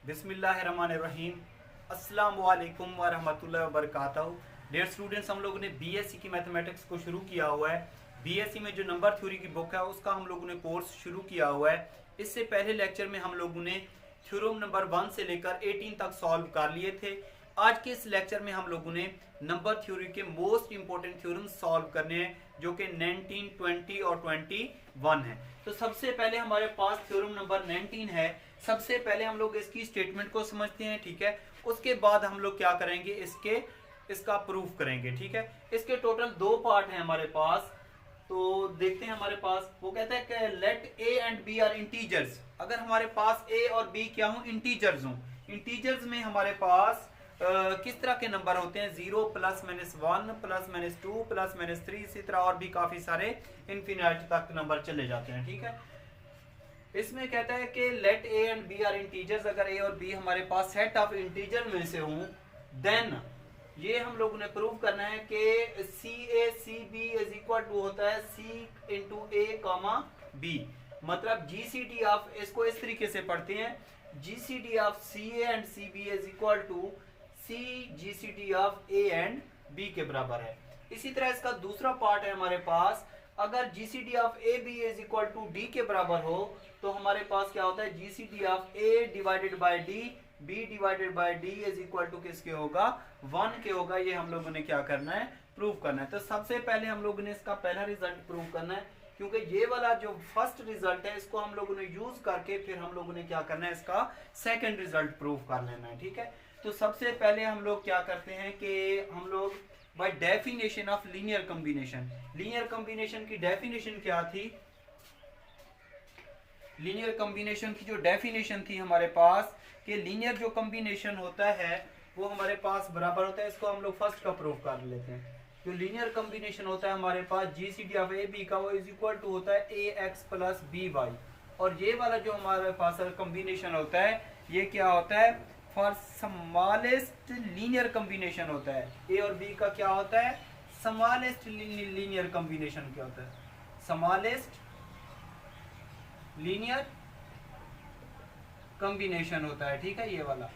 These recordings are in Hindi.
बिस्मिल्लाहिर्रहमानिर्रहीम। अस्सलाम वालेकुम वरहमतुल्लाहि वबरकातुहू। डियर स्टूडेंट्स, हम लोगों ने बीएससी की मैथमेटिक्स को शुरू किया हुआ है। बीएससी में जो नंबर थ्योरी की बुक है उसका हम लोगों ने कोर्स शुरू किया हुआ है। इससे पहले लेक्चर में हम लोगों ने थ्योरम नंबर 1 से लेकर 18 तक सॉल्व कर लिए थे। आज के इस लेक्चर में हम लोगों ने नंबर थ्योरी के मोस्ट इंपॉर्टेंट थ्योरम सॉल्व करने हैं, जो कि 19, 20 और 21 है। तो सबसे पहले हमारे पास थ्योरम नंबर 19 है। सबसे पहले हम लोग इसकी स्टेटमेंट को समझते हैं, ठीक है। उसके बाद हम लोग क्या करेंगे, इसका प्रूफ करेंगे, ठीक है। इसके टोटल 2 पार्ट हैं हमारे पास। तो देखते हैं हमारे पास, वो कहता है कि let A and B are integers. अगर हमारे पास ए और बी क्या हो, इंटीजर्स हों। इंटीजर्स में हमारे पास किस तरह के नंबर होते हैं, 0 plus minus 1 plus minus 2 plus minus 3, इसी तरह और भी काफी सारे इनफिनिटी तक नंबर चले जाते हैं, ठीक है। इसमें कहता है कि let A and B are integers. अगर ए और बी हमारे पास सेट ऑफ इंटीजर में से हों, देन ये हम लोगों ने प्रूव करना है कि C A C B is equal to होता है C into A comma B. मतलब जीसीडी ऑफ, इसको इस तरीके से पढ़ते हैं, GCD of C A and C B is equal to C GCD of A and B के बराबर है। इसी तरह इसका दूसरा पार्ट है हमारे पास, अगर GCD of A B is equal to D के बराबर हो तो हमारे पास क्या होता है, GCD of A divided by D, B divided by D is equal to किसके होगा, 1 के होगा। ये हम लोगों ने क्या करना है, प्रूव करना है। तो सबसे पहले हम लोगों ने इसका पहला रिजल्ट प्रूव करना है, क्योंकि ये वाला जो फर्स्ट रिजल्ट है इसको हम लोगों ने यूज करके फिर हम लोगों ने क्या करना है, इसका सेकंड रिजल्ट प्रूव कर लेना है, ठीक है। तो सबसे पहले हम लोग क्या करते हैं कि हम लोग by definition of linear combination, linear combination की डेफिनेशन क्या थी, लीनियर कॉम्बिनेशन की जो डेफिनेशन थी हमारे पास कि लीनियर जो कॉम्बिनेशन होता है वो हमारे पास बराबर होता है, इसको हम लोग फर्स्ट का प्रूफ कर लेते हैं। जो लीनियर कॉम्बिनेशन होता है हमारे पास जीसीडी ऑफ ए बी का, वो इज इक्वल टू होता है ए एक्स प्लस बी वाई। और ये वाला जो हमारे पास कॉम्बिनेशन होता है ये क्या होता है, फॉर स्मॉलेस्ट लीनियर कॉम्बिनेशन होता है। ए और बी का क्या होता है, स्मॉलेस्ट लीनियर कॉम्बिनेशन क्या होता है, स्मॉलेस्ट लीनियर कॉम्बिनेशन होता है, ठीक है, ये वाला।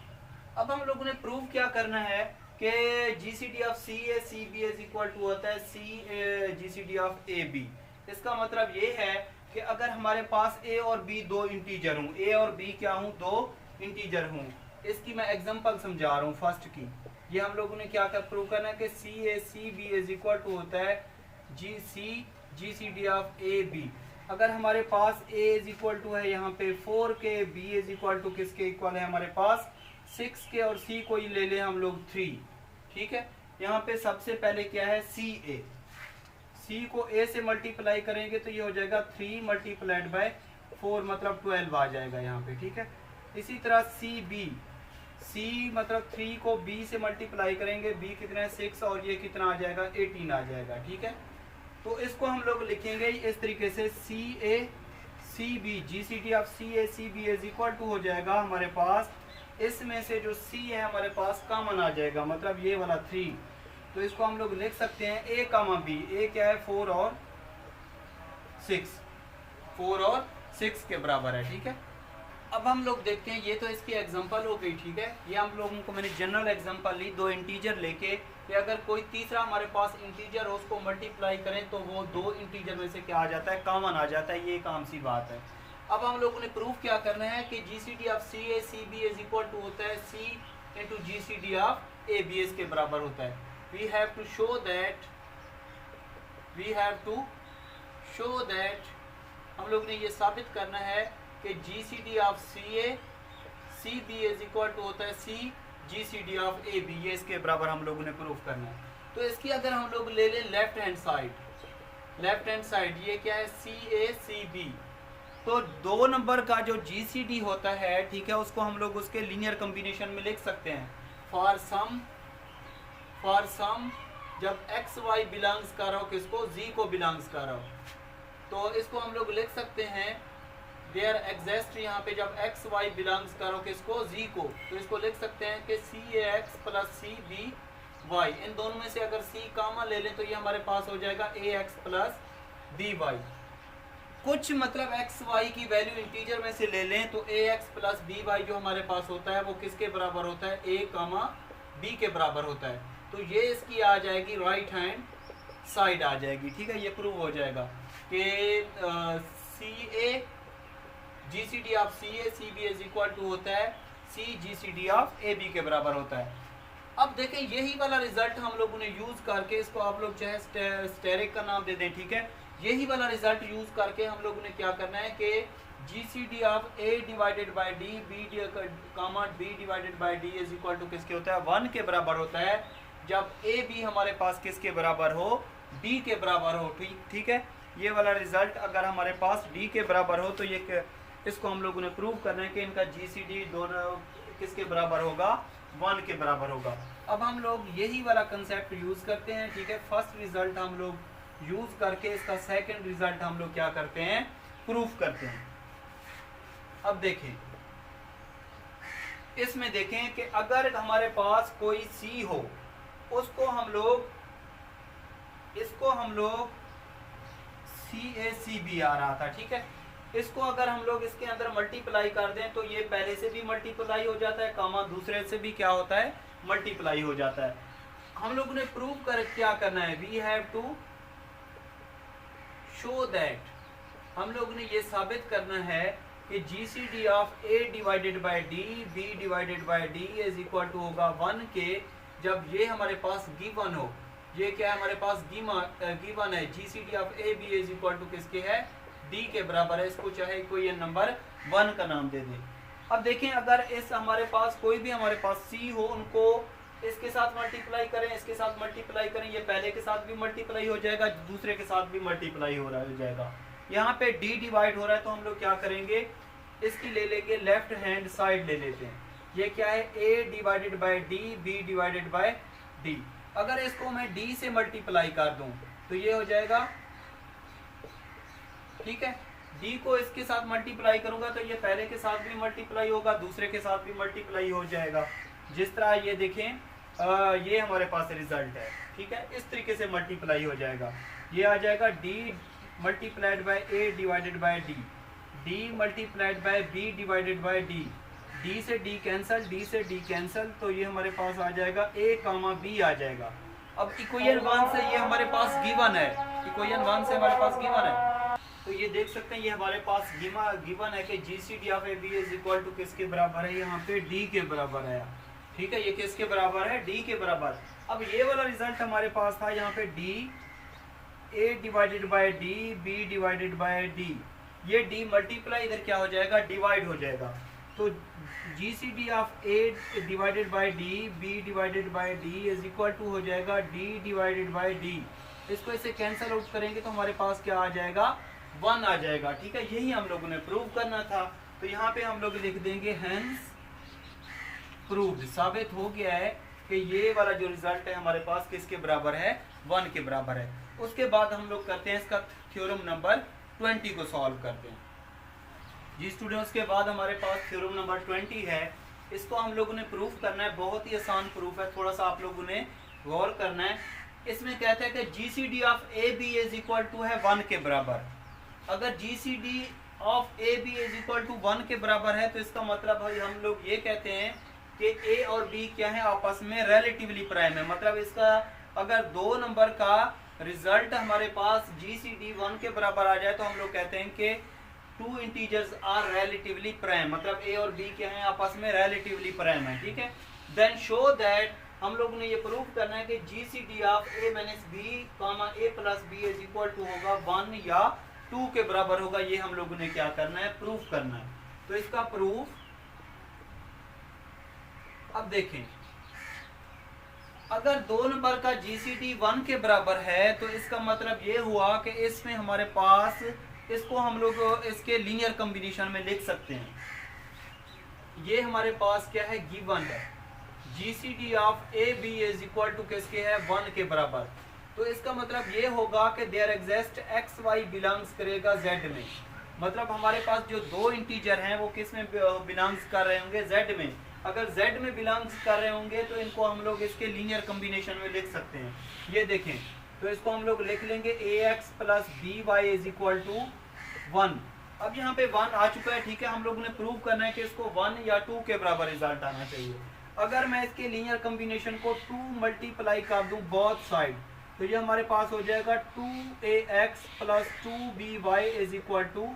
अब हम लोगों ने प्रूव क्या करना है कि GCD of C A C B is equal to होता है C GCD of A B. इसका मतलब ये है कि अगर हमारे पास ए और बी दो इंटीजर हूं, ए और बी क्या हूं, दो इंटीजर हूं। इसकी मैं एग्जांपल समझा रहा हूं फर्स्ट की। ये हम लोगों ने क्या कर प्रूव करना है कि C A C B is equal to होता है जी C GCD of A B. अगर हमारे पास a इज इक्वल टू है यहाँ पे 4 के, b इज इक्वल टू किसके इक्वल है हमारे पास 6 के, और c को ही ले लें हम लोग 3, ठीक है। यहाँ पे सबसे पहले क्या है, c को a से मल्टीप्लाई करेंगे तो ये हो जाएगा 3 मल्टीप्लाइड बाय 4, मतलब 12 आ जाएगा यहाँ पे, ठीक है। इसी तरह c मतलब 3 को b से मल्टीप्लाई करेंगे, b कितना है 6, और ये कितना आ जाएगा 18 आ जाएगा, ठीक है। तो इसको हम लोग लिखेंगे इस तरीके से, C A C B, G C D of C A C B is equal to हो जाएगा हमारे पास, इसमें से जो सी है हमारे पास कॉमन आ जाएगा, मतलब ये वाला 3। तो इसको हम लोग लिख सकते हैं ए कामा बी। ए क्या है 4 और 6 के बराबर है, ठीक है। अब हम लोग देखते हैं, ये तो इसकी एग्जांपल हो गई, ठीक है। ये हम लोगों को मैंने जनरल एग्जांपल ली, दो इंटीजर लेके कि अगर कोई तीसरा हमारे पास इंटीजर हो उसको मल्टीप्लाई करें तो वो दो इंटीजर में से क्या आ जाता है, कॉमन आ जाता है। ये एक आम सी बात है। अब हम लोगों ने प्रूफ क्या करना है कि GCD of C A C B is equal to होता है C into GCD of A B इसके बराबर होता है। We have to show that हम लोग ने ये साबित करना है कि GCD of C A C B is equal to होता है C GCD of A B, ये इसके बराबर हम लोगों ने प्रूफ करना है। तो इसकी अगर हम लोग ले लें लेफ्ट हैंड साइड, ये क्या है सी ए सी बी। तो दो नंबर का जो जीसीडी होता है, ठीक है, उसको हम लोग उसके लीनियर कॉम्बिनेशन में लिख सकते हैं। फॉर सम जब एक्स वाई बिलोंग्स कर रहा हो किसको, जी को बिलोंग्स कर रहा हो, तो इसको हम लोग लिख सकते हैं देयर एग्जिस्ट, यहाँ पे जब एक्स वाई बिलोंग्स करो किसको, जी को, तो इसको लिख सकते हैं कि C A x plus C B Y. इन दोनों में से अगर सी कॉमन ले लें तो ये हमारे पास हो जाएगा ए एक्स प्लस बी वाई। कुछ मतलब एक्स वाई की वैल्यू इंटीजर में से ले लें तो ए एक्स प्लस बी वाई जो हमारे पास होता है वो किसके बराबर होता है, ए कामा बी के बराबर होता है। तो ये इसकी आ जाएगी राइट हैंड साइड आ जाएगी, ठीक है। ये प्रूव हो जाएगा कि C A G C D of C A C B is equal to होता है C G C D of A B के बराबर होता है। अब देखें यही वाला रिजल्ट हम लोगों ने यूज करके, इसको आप लोग चाहे स्टेरिक का नाम दे दें, ठीक है। यही वाला रिजल्ट यूज करके हम लोगों ने क्या करना है कि G C D of A divided by d b comma b divided by d is equal to किसके होता है, 1 के बराबर होता है जब ए बी हमारे पास किसके बराबर हो, डी के बराबर हो, ठीक है। ये वाला रिजल्ट अगर हमारे पास डी के बराबर हो तो ये इसको हम लोगों ने प्रूव करना है कि इनका जी सी डी दोनों किसके बराबर होगा, 1 के बराबर होगा। अब हम लोग यही वाला कंसेप्ट यूज करते हैं, ठीक है। फर्स्ट रिजल्ट हम लोग यूज करके इसका सेकंड रिजल्ट हम लोग क्या करते हैं, प्रूफ करते हैं। अब देखें इसमें देखें कि अगर हमारे पास कोई सी हो, उसको हम लोग सी ए सी बी आ रहा था, ठीक है। इसको अगर हम लोग इसके अंदर मल्टीप्लाई कर दें तो ये पहले से भी मल्टीप्लाई हो जाता है, कामा दूसरे से भी क्या होता है, मल्टीप्लाई हो जाता है। हम लोगों ने प्रूव कर क्या करना है, we have to show that, हम लोगों ने ये साबित करना है कि G C D of A divided by d B divided by d is equal to होगा 1 के, जब ये हमारे पास गिवन हो। ये क्या है, हमारे पास गिवन है जी C D of A B is equal to किसके है, डी के बराबर है। इसको चाहे कोई ये नंबर 1 का नाम दे दे। अब देखें अगर इस हमारे पास कोई भी हमारे पास सी हो, उनको इसके साथ मल्टीप्लाई करें, इसके साथ मल्टीप्लाई करें, ये पहले के साथ भी मल्टीप्लाई हो जाएगा, दूसरे के साथ भी मल्टीप्लाई हो जाएगा। यहाँ पे डी डिवाइड हो रहा है तो हम लोग क्या करेंगे, इसकी ले लेंगे लेफ्ट हैंड साइड ले लेते हैं। ये क्या है, a divided by d B divided by d. अगर इसको मैं डी से मल्टीप्लाई कर दूं तो ये हो जाएगा, ठीक है। डी को इसके साथ मल्टीप्लाई करूंगा तो ये पहले के साथ भी मल्टीप्लाई होगा, दूसरे के साथ भी मल्टीप्लाई हो जाएगा। जिस तरह ये देखें ये हमारे पास रिजल्ट है, ठीक है। इस तरीके से मल्टीप्लाई हो जाएगा। ये आ जाएगा D multiplied by A divided by D, D multiplied by B divided by D, D से डी कैंसल, डी से डी कैंसल, तो ये हमारे पास आ जाएगा ए कामा बी आ जाएगा। अब इक्वेशन 1 से ये हमारे पास गिवन है, इक्वेशन 1 से हमारे पास गिवन है, तो ये देख सकते हैं ये हमारे पास गिवन है कि G C D of A B is equal to किसके बराबर है, यहाँ पे डी के बराबर है, ठीक है। ये किसके बराबर है, डी के बराबर। अब ये वाला रिजल्ट हमारे पास था यहाँ पे d a divided by D B divided by d, ये डी मल्टीप्लाई इधर क्या हो जाएगा, डिवाइड हो जाएगा। तो G C D of A divided by D B divided by D is equal to हो जाएगा डी डिवाइडेड बाय डी। इसको इसे कैंसल आउट करेंगे तो हमारे पास क्या आ जाएगा, 1 आ जाएगा, ठीक है। यही हम लोगों ने प्रूव करना था। तो यहाँ पे हम लोग लिख देंगे हेंस प्रूव्ड, साबित हो गया है कि ये वाला जो रिजल्ट है हमारे पास किसके बराबर है, 1 के बराबर है। उसके बाद हम लोग करते हैं इसका थ्योरम नंबर 20 को सॉल्व करते हैं। जी स्टूडेंट्स, के बाद हमारे पास थ्योरम नंबर 20 है, इसको हम लोगों ने प्रूफ करना है। बहुत ही आसान प्रूफ है, थोड़ा सा आप लोगों ने गौर करना है। इसमें कहते हैं कि G C D of A B is equal to है 1 के बराबर। अगर G C D of A B is equal to 1 के बराबर है तो इसका मतलब है हम लोग ये कहते हैं कि ए और बी क्या है, आपस में रिलेटिवली प्राइम है। मतलब इसका अगर दो नंबर का रिजल्ट हमारे पास जी सी डी 1 के बराबर आ जाए तो हम लोग कहते हैं कि two integers are relatively prime, मतलब ए और बी क्या है, आपस में रिलेटिवली प्राइम है, ठीक है। देन शो दैट, हम लोग ने ये प्रूफ करना है कि G C D of a minus B comma a plus B is equal to होगा 1 या 2 के बराबर होगा। ये हम लोगों ने क्या करना है, प्रूफ करना है। तो इसका प्रूफ अब देखें, अगर दो नंबर का जीसीडी 1 के बराबर है तो इसका मतलब ये हुआ कि इसमें हमारे पास, इसको हम लोग इसके लीनियर कॉम्बिनेशन में लिख सकते हैं। ये हमारे पास क्या है, गिवन है GCD of A B is equal to किसके है, 1 के बराबर। तो इसका मतलब ये होगा कि there exist X Y belongs करेगा जेड में। मतलब हमारे पास जो दो इंटीजर हैं वो किस में बिलोंग्स कर रहे होंगे, जेड में। अगर जेड में बिलोंग्स कर रहे होंगे तो इनको हम लोग इसके लीनियर कॉम्बिनेशन में लिख सकते हैं। ये देखें, तो इसको हम लोग लिख लेंगे a x plus b y is equal to 1। अब यहाँ पे 1 आ चुका है, ठीक है। हम लोगों ने प्रूव करना है कि इसको 1 या 2 के बराबर रिजल्ट आना चाहिए। अगर मैं इसके लीनियर कॉम्बिनेशन को 2 मल्टीप्लाई कर दूं बोथ साइड, तो ये हमारे पास हो जाएगा 2ax plus 2by is equal to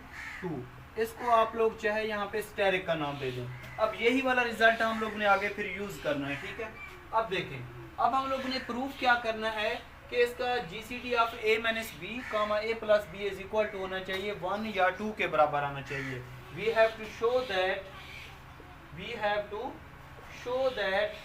2। इसको आप लोग चाहे यहाँ पे स्टेरिक का नाम दे दें। अब यही वाला रिजल्ट हम लोग ने आगे फिर यूज करना है, ठीक है। अब देखें, अब हम लोगों ने प्रूफ क्या करना है कि इसका GCD of a minus B comma a plus B is equal to होना चाहिए 1 या 2 के बराबर आना चाहिए। We have to show that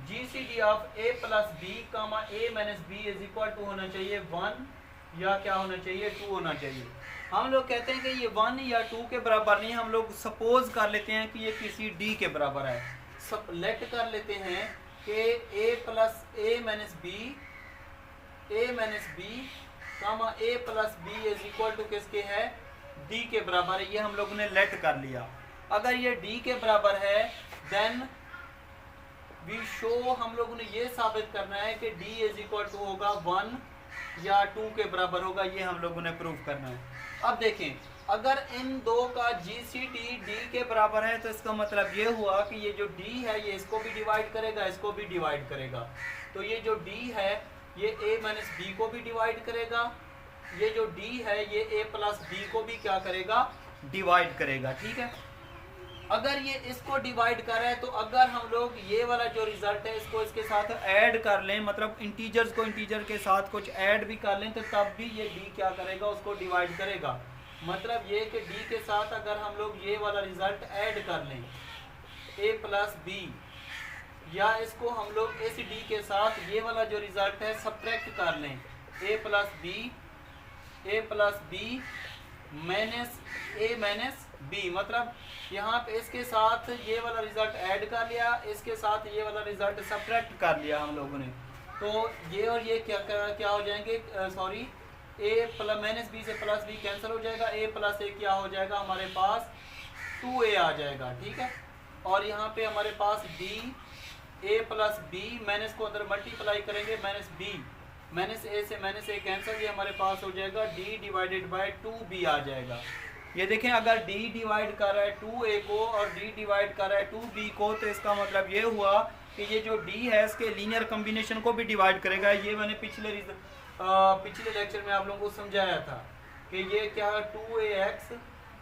GCD of a plus B comma a minus B is equal to होना चाहिए 1 या क्या होना चाहिए 2 होना चाहिए। हम लोग कहते हैं कि ये 1 या 2 के बराबर नहीं, हम लोग सपोज कर लेते हैं कि ये किसी d के बराबर है। सब लेट कर लेते हैं कि a plus a minus B comma a plus B is equal to किसके है, d के बराबर है। ये हम लोगों ने लेट कर लिया। अगर ये d के बराबर है देन वी शो, हम लोगों ने ये साबित करना है कि d इज इक्वल टू होगा 1 या 2 के बराबर होगा। ये हम लोगों ने प्रूव करना है। अब देखें, अगर इन दो का जीसीडी d के बराबर है तो इसका मतलब ये हुआ कि ये जो d है ये इसको भी डिवाइड करेगा, इसको भी डिवाइड करेगा। तो ये जो d है ये a माइनस बी को भी डिवाइड करेगा, ये जो d है ये a प्लस बी को भी क्या करेगा, डिवाइड करेगा, ठीक है। अगर ये इसको डिवाइड कर रहा है तो अगर हम लोग ये वाला जो रिजल्ट है इसको इसके साथ ऐड कर लें, मतलब इंटीजर्स को इंटीजर के साथ कुछ ऐड भी कर लें, तो तब भी ये d क्या करेगा, उसको डिवाइड करेगा। मतलब ये कि d के साथ अगर हम लोग ये वाला रिजल्ट ऐड कर लें a प्लस बी, या इसको हम लोग इस d के साथ ये वाला जो रिजल्ट है सब्ट्रैक्ट कर लें a plus B minus a minus B, मतलब यहाँ पे इसके साथ ये वाला रिजल्ट ऐड कर लिया, इसके साथ ये वाला रिजल्ट सब्ट्रैक्ट कर लिया हम लोगों ने। तो ये और ये क्या हो जाएंगे, sorry a plus minus B से प्लस बी कैंसिल हो जाएगा, a प्लस a क्या हो जाएगा हमारे पास 2a आ जाएगा, ठीक है। और यहाँ पे हमारे पास d a plus B minus को अंदर मल्टीप्लाई करेंगे माइनस b, माइनस a से माइनस a कैंसिल, ये हमारे पास हो जाएगा d डिवाइडेड बाय 2b आ जाएगा। ये देखें, अगर d डिवाइड कर रहा है 2a को और d डिवाइड कर रहा है 2b को, तो इसका मतलब ये हुआ कि ये जो d है इसके लीनियर कॉम्बिनेशन को भी डिवाइड करेगा। ये मैंने पिछले लेक्चर में आप लोगों को समझाया था कि ये क्या 2ax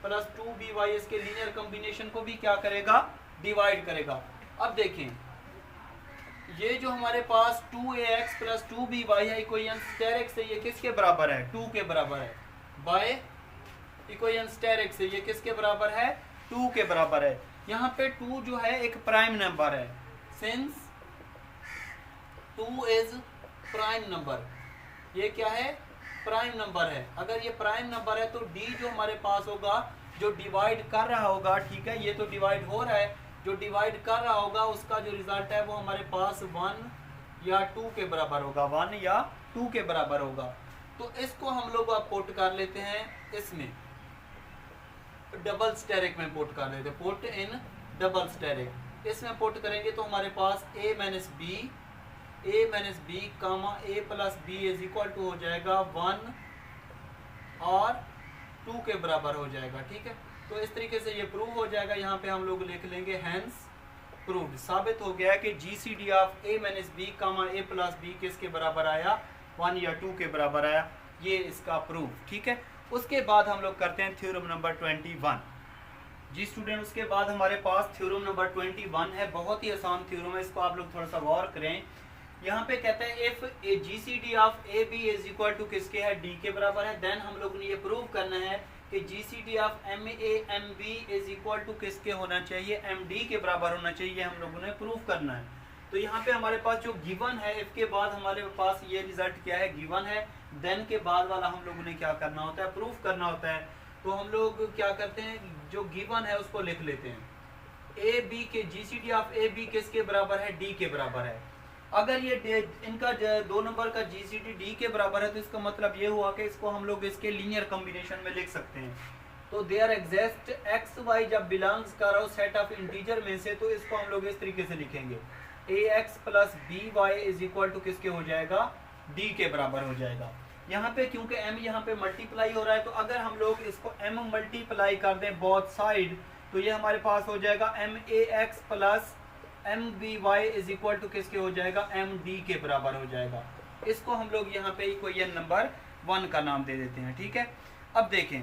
प्लस 2by इसके लीनियर कॉम्बिनेशन को भी क्या करेगा, डिवाइड करेगा। अब देखें, ये जो हमारे पास 2ax प्लस 2by है इक्वेशन स्टेरिक से ये किसके बराबर है, 2 के बराबर है। बाय इक्वेशन स्टेरिक से ये किसके बराबर है, 2 के बराबर है। यहाँ पे 2 जो है एक प्राइम नंबर है, सिंस 2 इज प्राइम नंबर, ये क्या है, प्राइम नंबर है। अगर ये प्राइम नंबर है तो d जो हमारे पास होगा, जो डिवाइड कर रहा होगा, ठीक है, ये तो डिवाइड हो रहा है, जो डिवाइड कर रहा होगा उसका जो रिजल्ट है वो हमारे पास 1 या 2 के बराबर होगा, 1 या 2 के बराबर होगा। तो इसको हम लोग अब पुट कर लेते हैं इसमें, डबल स्टेरिक में पुट कर लेते हैं, पुट इन डबल स्टेरिक। इसमें पुट करेंगे तो हमारे पास a minus B comma a plus B is equal to हो जाएगा 1 और 2 के बराबर हो जाएगा, ठीक है। तो इस तरीके से ये प्रूव हो जाएगा। यहाँ पे हम लोग लिख लेंगे हैंस प्रूव्ड, साबित हो गया है कि GCD of a minus B comma a plus B किसके बराबर आया, 1 या 2 के बराबर आया। ये इसका प्रूफ, ठीक है। उसके बाद हम लोग करते हैं थ्योरम नंबर 21। जी स्टूडेंट, उसके बाद हमारे पास थ्योरम नंबर 21 है, बहुत ही आसान थ्योरम है, इसको आप लोग थोड़ा सा गौर करें। यहाँ पे कहते हैं if A GCD of A B is equal to किसके है, डी के बराबर है, देन हम लोग ने ये प्रूव करना है कि GCD of M A M B is equal to किसके होना चाहिए, एम डी के बराबर होना चाहिए, हम लोगों ने प्रूव करना है। तो यहाँ पे हमारे पास जो गिवन है, इफ के बाद हमारे पास ये रिजल्ट क्या है, गिवन है, देन के बाद वाला हम लोगों ने क्या करना होता है, प्रूफ करना होता है। तो हम लोग क्या करते हैं, जो गिवन है उसको लिख लेते हैं, ए बी के जीसीडी ऑफ ए बी किसके बराबर है, डी के बराबर है। अगर ये इनका 2 नंबर का जीसीडी डी के बराबर है तो इसका मतलब ये हुआ कि इसको हम लोग इसके लीनियर कॉम्बिनेशन में लिख सकते हैं। तो देयर एग्जिस्ट एक्स वाई जब बिलोंग्स कर रहा हो सेट ऑफ इंटीजर में से, तो इसको हम लोग इस तरीके से लिखेंगे, a x plus b y is equal to किसके हो जाएगा, डी के बराबर हो जाएगा। यहाँ पे क्योंकि m यहाँ पे मल्टीप्लाई हो रहा है, तो अगर हम लोग इसको m मल्टीप्लाई कर दें बोथ साइड, तो ये हमारे पास हो जाएगा max plus mby is equal to किसके हो जाएगा, md के बराबर हो जाएगा। इसको हम लोग यहाँ पे इक्वेशन नंबर 1 का नाम दे देते हैं, ठीक है। अब देखें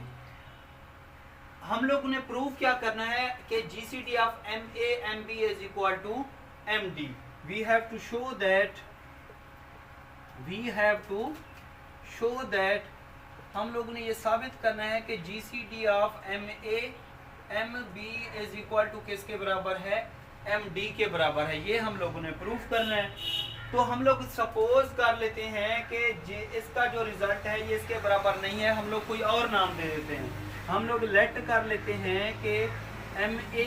हम लोग ने प्रूफ क्या करना है कि GCD of MA MB is equal to MD। We have to show that हम लोग ने ये साबित करना है कि GCD of MA MB is equal to किसके बराबर है, MD के बराबर है। ये हम लोगों ने प्रूफ करना है। तो हम लोग सपोज कर लेते हैं कि इसका जो रिजल्ट है ये इसके बराबर नहीं है, हम लोग कोई और नाम दे देते हैं। हम लोग लेट कर लेते हैं कि MA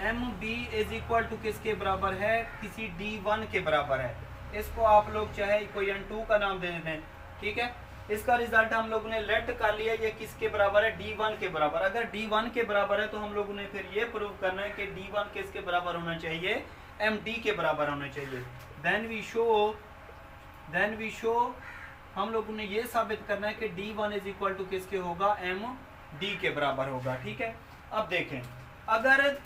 MB is equal to किसके बराबर है, किसी D1 के बराबर है। इसको आप लोग चाहे इक्वेशन 2 का नाम दे देते हैं, ठीक है। इसका रिजल्ट हम लोगों ने लेट कर लिया, ये किसके बराबर है, D1 के बराबर। अगर D1 के बराबर है तो हम लोगों ने फिर ये प्रूव करना है कि D1 किसके बराबर होना चाहिए, MD के बराबर होना चाहिए। देन वी शो हम लोगों ने ये साबित करना है कि D1 इज इक्वल टू किसके होगा, MD के बराबर होगा, ठीक है। अब देखें अगर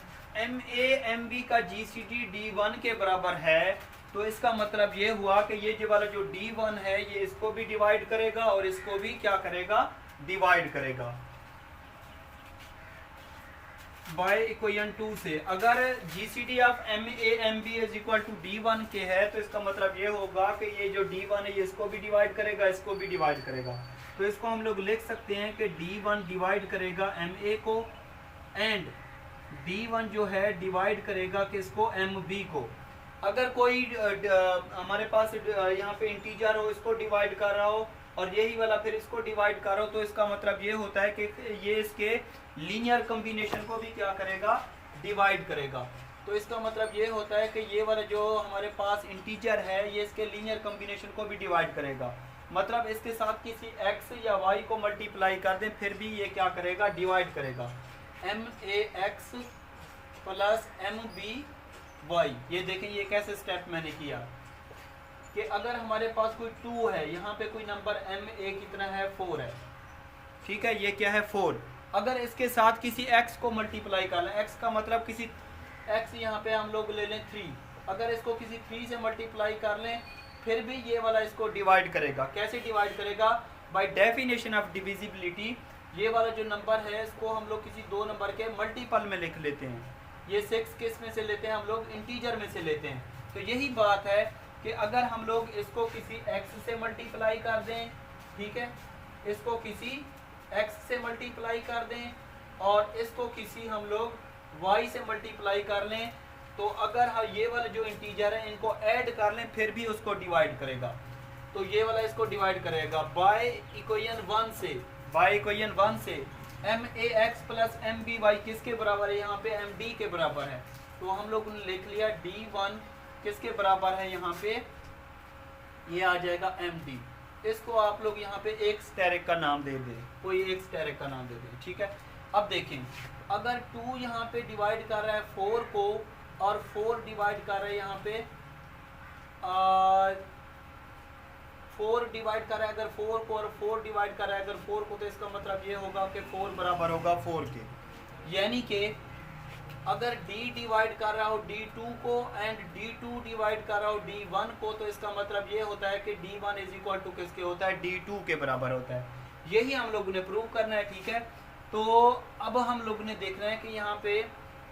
MA MB का GCD D1 के बराबर है तो इसका मतलब ये हुआ कि ये जो वाला जो D1 है ये इसको भी डिवाइड करेगा और इसको भी क्या करेगा, डिवाइड करेगा बाय इक्वेशन 2 से। अगर GCD of MA MB is equal to D1 के है तो इसका मतलब ये होगा कि ये जो D1 है ये इसको भी डिवाइड करेगा, इसको भी डिवाइड करेगा। तो इसको हम लोग लिख सकते हैं कि D1 डिवाइड करेगा MA को एंड D1 जो है डिवाइड करेगा किसको, MB को। अगर कोई हमारे पास यहाँ पे इंटीजर हो, इसको डिवाइड कर रहा हो और यही वाला फिर इसको डिवाइड कर रहा हो, तो इसका मतलब ये होता है कि ये इसके लीनियर कॉम्बिनेशन को भी क्या करेगा, डिवाइड करेगा। तो इसका मतलब ये होता है कि ये वाला जो हमारे पास इंटीजर है ये इसके लीनियर कॉम्बिनेशन को भी डिवाइड करेगा। मतलब इसके साथ किसी x या y को मल्टीप्लाई कर दें फिर भी ये क्या करेगा, डिवाइड करेगा। MAX plus MBY। ये देखें ये कैसे स्टेप मैंने किया कि अगर हमारे पास कोई 2 है, यहाँ पे कोई नंबर MA कितना है, 4 है, ठीक है। ये क्या है, 4। अगर इसके साथ किसी x को मल्टीप्लाई कर लें, x का मतलब किसी x यहाँ पे हम लोग ले लें 3। अगर इसको किसी 3 से मल्टीप्लाई कर लें फिर भी ये वाला इसको डिवाइड करेगा। कैसे डिवाइड करेगा, बाय डेफिनेशन ऑफ डिविजिबिलिटी। ये वाला जो नंबर है इसको हम लोग किसी 2 नंबर के मल्टीपल में लिख लेते हैं। ये 6 किस में से लेते हैं, हम लोग इंटीजर में से लेते हैं। तो यही बात है कि अगर हम लोग इसको किसी x से मल्टीप्लाई कर दें, ठीक है, इसको किसी x से मल्टीप्लाई कर दें और इसको किसी हम लोग y से मल्टीप्लाई कर लें, तो अगर हम ये वाला जो इंटीजर है इनको ऐड कर लें फिर भी उसको डिवाइड करेगा। तो ये वाला इसको डिवाइड करेगा बाय इक्वेशन 1 से MAX प्लस MBY किसके बराबर है, यहाँ पे MD के बराबर है। तो हम लोग ने लिख लिया D1 किसके बराबर है, यहाँ पे ये आ जाएगा MD। इसको आप लोग यहाँ पे एक स्टेरिक का नाम दे दें, कोई एक स्टेरिक का नाम दे दें, ठीक है। अब देखें अगर 2 यहाँ पे डिवाइड कर रहा है 4 को और 4 डिवाइड कर रहा है यहाँ पे 4 डिवाइड कर रहा है, अगर 4 को और 4 डिवाइड कर रहा है अगर 4 को, तो इसका मतलब ये होगा कि 4 बराबर होगा 4 के। यानी कि अगर D डिवाइड कर रहा हो D2 को एंड D2 डिवाइड कर रहा हो D1 को, तो इसका मतलब ये होता है कि D1 इज इक्वल टू किसके होता है, D2 के बराबर होता है। यही हम लोगों ने प्रूव करना है, ठीक है। तो अब हम लोगों ने देखना है कि यहाँ पे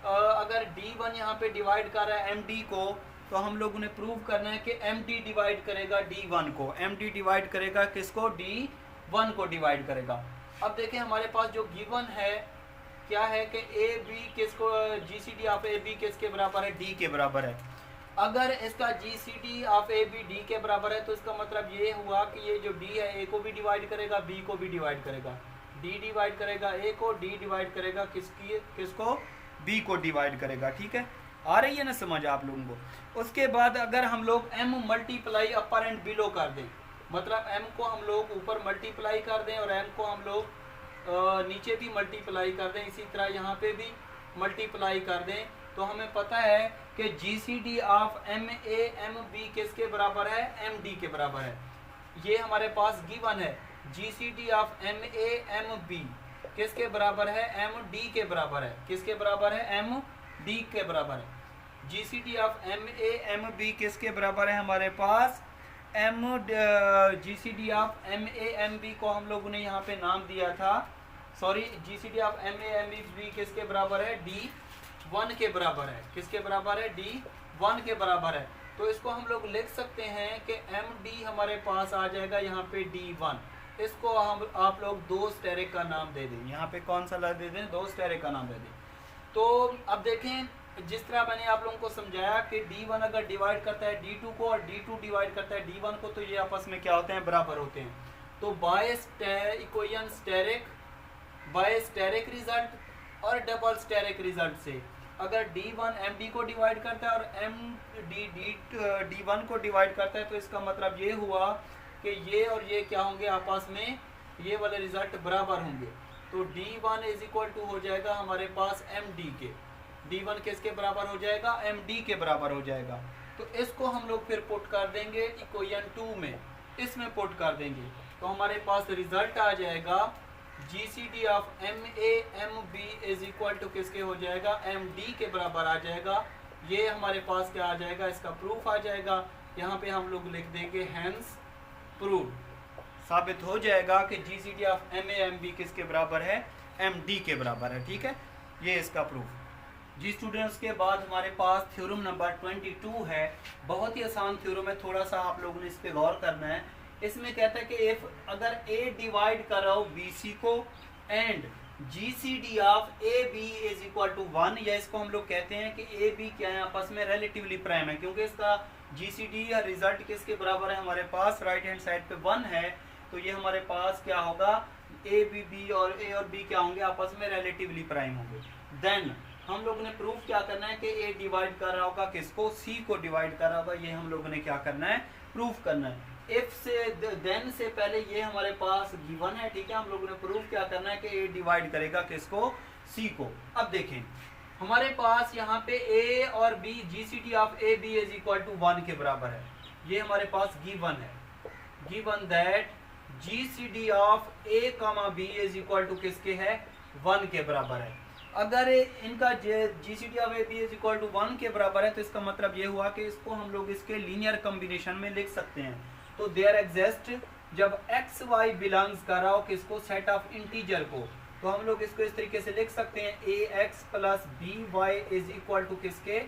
अगर D1 यहाँ पे डिवाइड कर रहा है MD को, तो हम लोगों ने प्रूव करना है कि MD डिवाइड करेगा D1 को। MD डिवाइड करेगा किसको, D1 को डिवाइड करेगा। अब देखें हमारे पास जो गिवन है क्या है कि AB किसको, GCD ऑफ AB किसके बराबर है, D के बराबर है। अगर इसका GCD ऑफ AB D के बराबर है तो इसका मतलब ये हुआ कि ये जो D है A को भी डिवाइड करेगा, B को भी डिवाइड करेगा। D डिवाइड करेगा A को, D डिवाइड करेगा किसको, B को डिवाइड करेगा, ठीक है। आ रही है ना समझ आप लोगों को। उसके बाद अगर हम लोग M multiply upper and below कर दें, मतलब M को हम लोग ऊपर मल्टीप्लाई कर दें और M को हम लोग नीचे भी मल्टीप्लाई कर दें, इसी तरह यहाँ पे भी मल्टीप्लाई कर दें, तो हमें पता है कि GCD ऑफ MA MB किसके बराबर है, MD के बराबर है। ये हमारे पास गिवन है GCD ऑफ MAMB किसके बराबर है, MD के बराबर है, किसके बराबर है, MD के बराबर है। GCD ऑफ MAMB किसके बराबर है हमारे पास, GCD ऑफ MAMB को हम लोगों ने यहाँ पे नाम दिया था, सॉरी GCD ऑफ MAMB किसके बराबर है, D1 के बराबर है, किसके बराबर है, D1 के बराबर है। तो इसको हम लोग लिख सकते हैं कि MD हमारे पास आ जाएगा यहाँ पे D1, इसको हम आप लोग दो स्टेरिक का नाम दे दें, यहाँ पे कौन सा दे दें, दो स्टेरिक का नाम दे दें। तो अब देखें जिस तरह मैंने आप लोगों को समझाया कि D1 अगर डिवाइड करता है D2 को और D2 डिवाइड करता है D1 को, तो ये आपस में क्या होते हैं, बराबर होते हैं। तो by equation asterisk, by asterisk result और डबल स्टेरिक रिजल्ट से अगर D1 MD को डिवाइड करता है और MD D1 को डिवाइड करता है, तो इसका मतलब ये हुआ कि ये और ये क्या होंगे, आपस में ये वाले रिजल्ट बराबर होंगे। तो D1 इज इक्वल टू हो जाएगा हमारे पास MD के, D1 किसके बराबर हो जाएगा, MD के बराबर हो जाएगा। तो इसको हम लोग फिर पुट कर देंगे इक्वेशन 2 में, इसमें पुट कर देंगे, तो हमारे पास रिजल्ट आ जाएगा GCD of MAMB is equal to किसके हो जाएगा, MD के बराबर आ जाएगा। ये हमारे पास क्या आ जाएगा, इसका प्रूफ आ जाएगा। यहाँ पे हम लोग लिख देंगे हैंस प्रूव, साबित हो जाएगा कि GCD ऑफ MAMB किसके बराबर है, MD के बराबर है। ठीक है, ये इसका प्रूफ। जी स्टूडेंट्स, के बाद हमारे पास थ्योरम नंबर 22 है। बहुत ही आसान थ्योरम है, थोड़ा सा आप लोगों ने इस पे गौर करना है। इसमें कहता है कि इफ अगर A डिवाइड कर रहा हो BC को and GCD of AB is equal to 1, या इसको हम लोग कहते हैं कि AB क्या है, आपस में रिलेटिवली प्राइम है, क्योंकि इसका GCD या रिजल्ट किसके बराबर है हमारे पास, राइट हैंड साइड पे 1 है। तो ये हमारे पास क्या होगा, A और B क्या होंगे, आपस में रिलेटिवली प्राइम होंगे। देन हम लोगों ने प्रूफ क्या करना है कि A डिवाइड कर रहा होगा किसको, C को डिवाइड कर रहा होगा, ये हम लोगों ने क्या करना है, प्रूफ करना है। इफ से देन से पहले ये हमारे पास गिवन है, ठीक है, हम लोगों ने प्रूफ क्या करना है कि A डिवाइड करेगा किसको, C को। अब देखें हमारे पास यहाँ पे A और B GCD of AB is equal to 1 के बराबर है, ये हमारे पास गिवन है, given that GCD of A, B is equal to किसके है, 1 के बराबर है। अगर इनका GCD of AB is equal to 1 के बराबर है, तो इसका मतलब ये हुआ कि इसको हम लोग इसके लीनियर कॉम्बिनेशन में लिख सकते हैं। तो देयर एग्जिस्ट, जब x y बिलोंग्स कर रहा हो किसको, सेट ऑफ इंटीजर को, तो हम लोग इसको इस तरीके से लिख सकते हैं ax plus by is equal to किसके,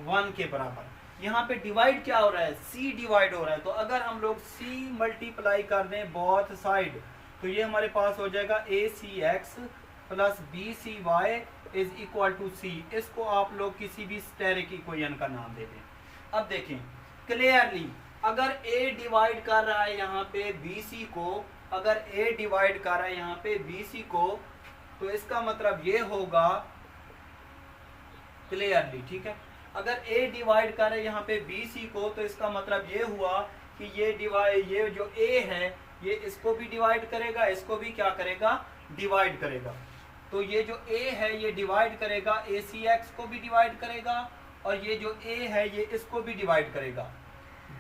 1 के बराबर। यहाँ पे डिवाइड क्या हो रहा है, c डिवाइड हो रहा है, तो अगर हम लोग c मल्टीप्लाई कर दें बोथ साइड, तो ये हमारे पास हो जाएगा acx plus bcy is equal to c। इसको आप लोग किसी भी स्टेरिक इक्वेशन का नाम दे दें। अब देखें क्लियरली, अगर A डिवाइड कर रहा है यहाँ पे BC को, अगर A डिवाइड कर रहा है यहाँ पे BC को, तो इसका मतलब ये होगा क्लियरली, ठीक है, अगर A डिवाइड कर रहा है यहाँ पे BC को, तो इसका मतलब ये हुआ कि ये जो A है ये इसको भी डिवाइड करेगा, इसको भी क्या करेगा, डिवाइड करेगा। तो ये जो A है ये डिवाइड करेगा, ACX को भी डिवाइड करेगा, और ये जो A है ये इसको भी डिवाइड करेगा,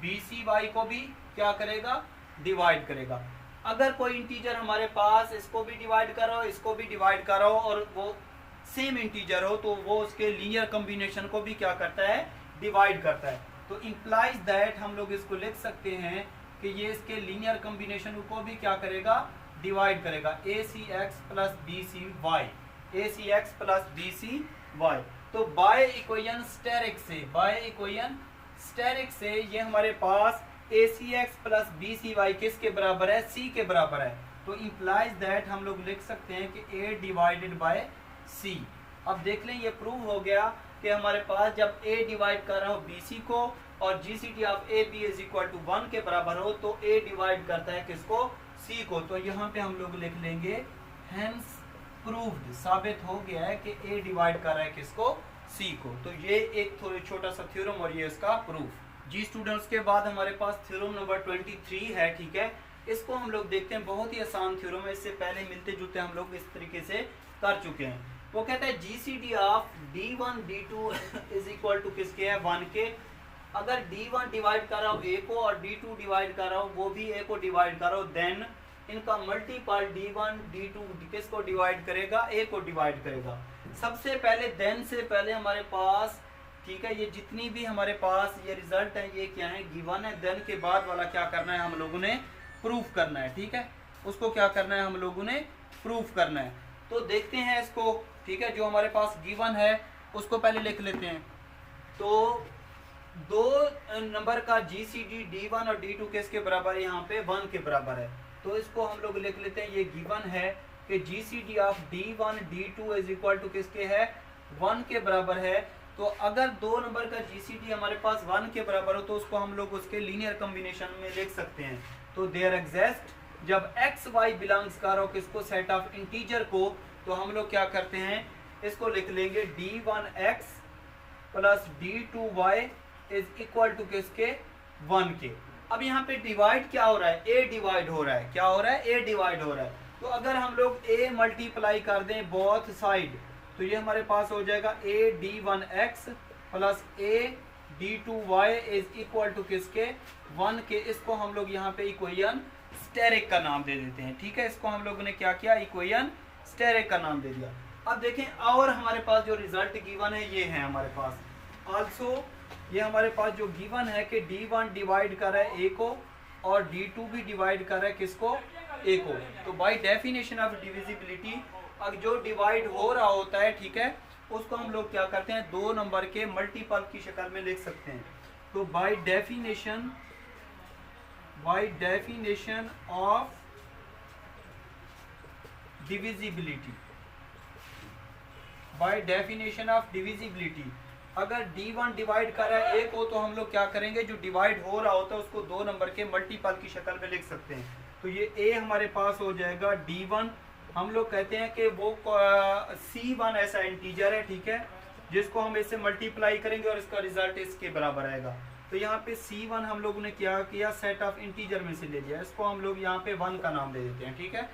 BCY को भी क्या करेगा, डिवाइड करेगा। अगर कोई इंटीजर हमारे पास इसको भी डिवाइड कर रहा हो, इसको भी डिवाइड कर रहा हो, और वो सेम इंटीजर हो, तो वो उसके लीनियर कॉम्बिनेशन को भी क्या करता है, डिवाइड करता है। तो इंप्लाइज दैट हम लोग इसको लिख सकते हैं कि ये इसके लीनियर कॉम्बिनेशन को भी क्या करेगा, डिवाइड करेगा, ACX plus BCY, ACX plus BCY। तो बाय इक्वेशन स्टेरिक से, बाय इक्वेशन स्टेरिक से ये हमारे पास ACX प्लस BCY किसके बराबर है, C के बराबर है। तो इंप्लाइज दैट हम लोग लिख सकते हैं कि A डिवाइडेड बाय C। अब देख लें ये प्रूव हो गया कि हमारे पास जब A डिवाइड कर रहा हो BC को और GCD of AB is equal to 1 के बराबर हो, तो A डिवाइड करता है किसको, C को। तो यहाँ पे हम लोग लिख लेंगे हेंस प्रूव्ड, साबित हो गया है कि A डिवाइड कर रहा है किसको, C को। तो ये एक थोड़ा छोटा सा थ्योरम और ये इसका प्रूफ। जी स्टूडेंट्स, के बाद हमारे पास थ्योरम नंबर 23 है, ठीक है, इसको हम लोग देखते हैं। बहुत ही आसान थ्योरम है, इससे पहले मिलते जुलते हम लोग इस तरीके से कर चुके हैं। वो कहता है GCD of D1 D2 is equal to किसके है, 1 के। अगर D1 डिवाइड कर रहा हूँ A को और D2 डिवाइड कर रहा हूँ वो भी A को डिवाइड कर रहा हूँ, देन इनका मल्टीपल D1 D2 किसको डिवाइड करेगा, A को डिवाइड करेगा। सबसे पहले देन से पहले हमारे पास, ठीक है, ये जितनी भी हमारे पास ये रिजल्ट है ये क्या है, गिवन है। देन के बाद वाला क्या करना है, हम लोगों ने प्रूफ करना है, ठीक है, उसको क्या करना है, हम लोगों ने प्रूफ करना है। तो देखते हैं इसको, ठीक है, जो हमारे पास गिवन है उसको पहले लिख लेते हैं। तो दो नंबर का GCD D1 और D2 किसके बराबर है, यहाँ पे 1 के बराबर है। तो इसको हम लोग लिख लेते हैं, ये गिवन है कि GCD of D1 D2 is equal to किसके है, 1 के बराबर है। तो अगर दो नंबर का GCD हमारे पास 1 के बराबर हो तो उसको हम लोग उसके लीनियर कॉम्बिनेशन में लिख सकते हैं। तो देयर एग्जिस्ट, जब एक्स वाई बिलोंग्स कर हो किसको, सेट ऑफ इंटीजर को, तो हम लोग क्या करते हैं, इसको लिख लेंगे D1x plus D2y is equal to किसके, 1 के। अब यहाँ पे डिवाइड क्या हो रहा है, A डिवाइड हो रहा है, क्या हो रहा है, A डिवाइड हो रहा है। तो अगर हम लोग A मल्टीप्लाई कर दें बोथ साइड तो ये हमारे पास हो जाएगा A D1x plus A D2y is equal to किसके, 1 के। इसको हम लोग यहाँ पे इक्वेशन स्टेरिक का नाम दे देते हैं, ठीक है, इसको हम लोगों ने क्या किया, इक्वेशन स्टेरिक का नाम दे दिया। अब देखें और हमारे पास जो रिजल्ट गिवन है ये है हमारे पास आल्सो, ये हमारे पास जो गिवन है कि D1 डिवाइड कर रहा है A को और D2 भी डिवाइड कर रहा है किसको, A को। तो बाय डेफिनेशन ऑफ डिविजिबिलिटी, अब जो डिवाइड हो रहा होता है, ठीक है, उसको हम लोग क्या करते हैं, दो नंबर के मल्टीपल की शक्ल में लिख सकते हैं। तो by definition of divisibility, by definition of divisibility, अगर D1 डिवाइड कर रहा है A को तो हम लोग क्या करेंगे, जो डिवाइड हो रहा होता है उसको दो नंबर के मल्टीपल की शक्ल में लिख सकते हैं। तो ये A हमारे पास हो जाएगा D1, हम लोग कहते हैं कि वो C1 ऐसा इंटीजर है, ठीक है, जिसको हम इससे मल्टीप्लाई करेंगे और इसका रिजल्ट इसके बराबर आएगा। तो यहाँ पे C1 हम लोगों ने क्या किया, सेट ऑफ इंटीजर में से ले लिया, इसको हम लोग यहाँ पे 1 का नाम दे देते हैं, ठीक है।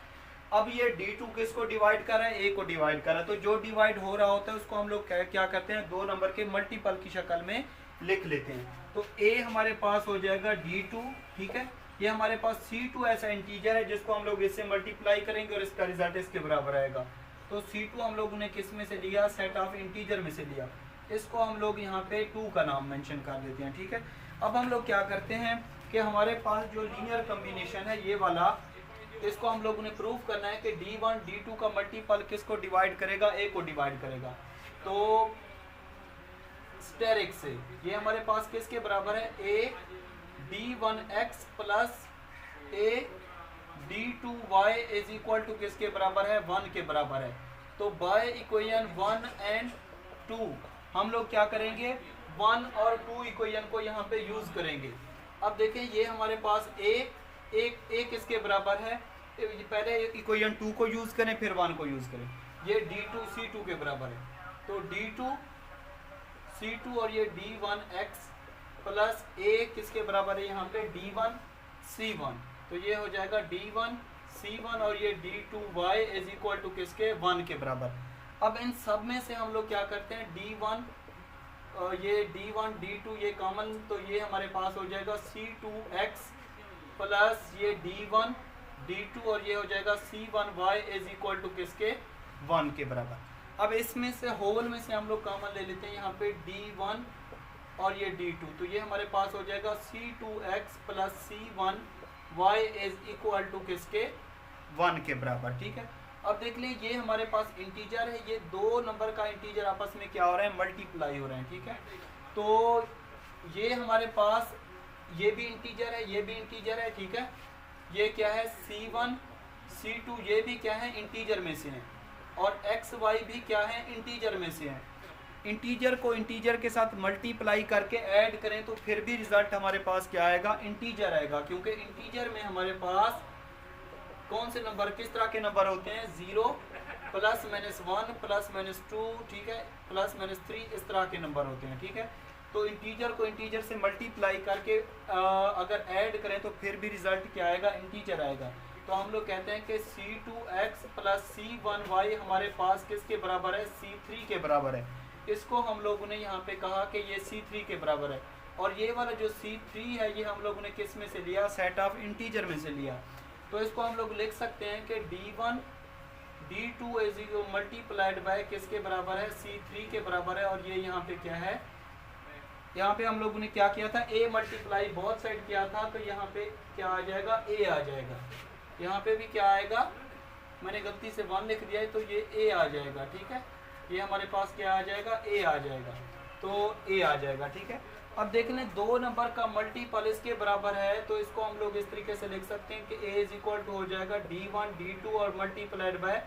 अब ये D2 किसको डिवाइड कर रहा है, A को डिवाइड कर रहा है। तो जो डिवाइड हो रहा होता है उसको हम लोग क्या करते हैं, दो नंबर के मल्टीपल की शक्ल में लिख लेते हैं। तो A हमारे पास हो जाएगा D2, ठीक है, ये हमारे पास C2 ऐसा इंटीजर है जिसको हम लोग इससे मल्टीप्लाई करेंगे और इसका रिजल्ट इसके बराबर आएगा। तो C2 हम लोगों ने किस में से लिया, सेट ऑफ इंटीजर में से लिया, इसको हम लोग यहाँ पे 2 का नाम मेंशन कर देते हैं, ठीक है। अब हम लोग क्या करते हैं कि हमारे पास जो लीनियर कॉम्बिनेशन है ये वाला, इसको हम लोगों ने प्रूव करना है कि D1 D2 का मल्टीपल किसको डिवाइड करेगा, A को डिवाइड करेगा। तो स्टेरिक से ये हमारे पास किसके बराबर है, A D1x plus A D2y is equal to किसके बराबर है, 1 के बराबर है। तो बाय इक्वेशन 1 एंड 2 हम लोग क्या करेंगे, 1 और 2 इक्वेशन को यहाँ पे यूज करेंगे। अब देखें ये हमारे पास A किसके बराबर है, पहले इक्वेशन 2 को यूज करें फिर 1 को यूज करें, ये D2 C2 के बराबर है। तो D2 C2 और ये D1x प्लस A किसके बराबर है, यहाँ पे D1 C1, तो ये हो जाएगा D1 C1 और ये D2y इज इक्वल टू किसके, 1 के बराबर। अब इन सब में से हम लोग क्या करते हैं, ये D1 D2 ये कॉमन, तो ये हमारे पास हो जाएगा C2x प्लस ये D1 D2 और ये हो जाएगा C1y इज इक्वल टू किसके, 1 के बराबर। अब इसमें से होल में से हम लोग कॉमन ले लेते हैं, यहाँ पे D1 और ये D2, तो ये हमारे पास हो जाएगा C2x plus C1y is equal to किसके, 1 के बराबर, ठीक है। अब देख लें ये हमारे पास इंटीजर है, ये दो नंबर का इंटीजर आपस में क्या हो रहा है, मल्टीप्लाई हो रहे हैं, ठीक है। तो ये हमारे पास ये भी इंटीजर है, ये भी इंटीजर है, ठीक है। ये क्या है, C1 C2 ये भी क्या है, इंटीजर में से हैं, और XY भी क्या है, इंटीजर में से हैं। इंटीजर को इंटीजर के साथ मल्टीप्लाई करके ऐड करें तो फिर भी रिजल्ट हमारे पास क्या आएगा, इंटीजर आएगा, क्योंकि इंटीजर में हमारे पास कौन से नंबर, किस तरह के नंबर होते हैं, 0 प्लस माइनस 1 प्लस माइनस 2, ठीक है, प्लस माइनस 3, इस तरह के नंबर होते हैं, ठीक है। तो इंटीजर को इंटीजर से मल्टीप्लाई करके अगर ऐड करें तो फिर भी रिजल्ट क्या आएगा, इंटीजर आएगा। तो हम लोग कहते हैं कि C2x प्लस C1y हमारे पास किसके बराबर है, C3 के बराबर है। इसको हम लोगों ने यहाँ पे कहा कि ये C3 के बराबर है। और ये वाला जो C3 है ये हम लोगों ने किस में से लिया, सेट ऑफ इंटीजर में से लिया। तो इसको हम लोग लिख सकते हैं कि D1 D2 is multiplied by किसके बराबर है, C3 के बराबर है। और ये यहाँ पे क्या है, यहाँ पे हम लोगों ने क्या किया था, A मल्टीप्लाई बहुत साइड किया था, तो यहाँ पे क्या आ जाएगा, A आ जाएगा। यहाँ पे भी क्या आएगा, मैंने गलती से 1 लिख दिया है तो ये A आ जाएगा, ठीक है। ये हमारे पास क्या आ जाएगा, A आ जाएगा, तो A आ जाएगा, ठीक है। अब देख लें 2 नंबर का मल्टीपल इसके बराबर है, तो इसको हम लोग इस तरीके से लिख सकते हैं कि A इज इक्वल टू हो जाएगा D1 D2 और मल्टीप्लाइड बाय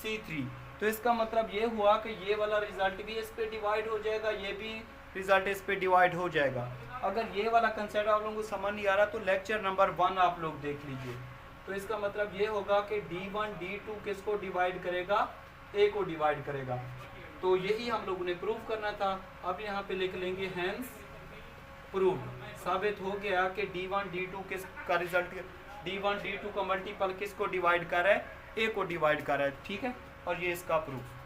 C3। तो इसका मतलब ये हुआ कि ये वाला रिजल्ट भी इस पे डिवाइड हो जाएगा, ये भी रिजल्ट इस पे डिवाइड हो जाएगा। अगर ये वाला कंसेप्ट आप लोगों को समझ नहीं आ रहा तो लेक्चर नंबर 1 आप लोग देख लीजिए। तो इसका मतलब ये होगा कि D1 D2 किसको डिवाइड करेगा, A को डिवाइड करेगा। तो यही हम लोगों ने प्रूव करना था। अब यहाँ पे लिख लेंगे हेंस प्रूव, साबित हो गया कि D1 D2 किस का रिजल्ट, D1 D2 का मल्टीपल किसको डिवाइड कर रहा है, A को डिवाइड कर रहा है, ठीक है। और ये इसका प्रूफ।